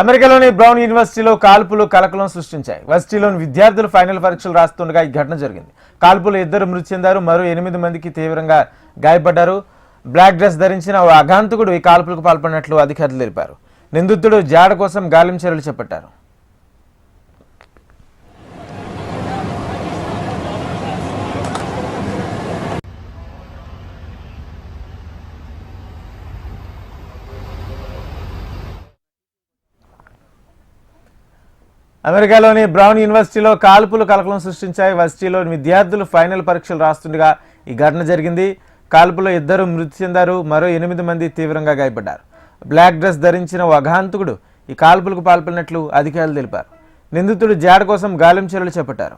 అమెరికాలోని బ్రౌన్ యూనివర్సిటీలో కాల్పులు కలకలం సృష్టించాయి. వర్సిటీలోని విద్యార్థులు ఫైనల్ పరీక్షలు రాస్తుండగా ఈ ఘటన జరిగింది. కాల్పులు 2 మృతి చెందారు, మరో 8 మందికి తీవ్రంగా గాయపడ్డారు. బ్లాక్ డ్రెస్ ధరించిన ఓ అఘాంతకుడు ఈ కాల్పులకు పాల్పడినట్లు అధికారులు తెలిపారు. నిందితుడు జాడ కోసం గాలింపు చర్యలు చేపట్టారు. అమెరికాలోని బ్రౌన్ యూనివర్సిటీలో కాల్పులు కలకలం సృష్టించాయి. వర్సిటీలోని విద్యార్థులు ఫైనల్ పరీక్షలు రాస్తుండగా ఈ ఘటన జరిగింది. కాల్పులో 2 మృతి చెందారు, మరో 8 మంది తీవ్రంగా గాయపడ్డారు. బ్లాక్ డ్రెస్ ధరించిన ఓ అఘాంతకుడు ఈ కాల్పులకు పాల్పడినట్లు అధికారులు తెలిపారు. నిందితుడు జాడ కోసం గాలింపు చర్యలు చేపట్టారు.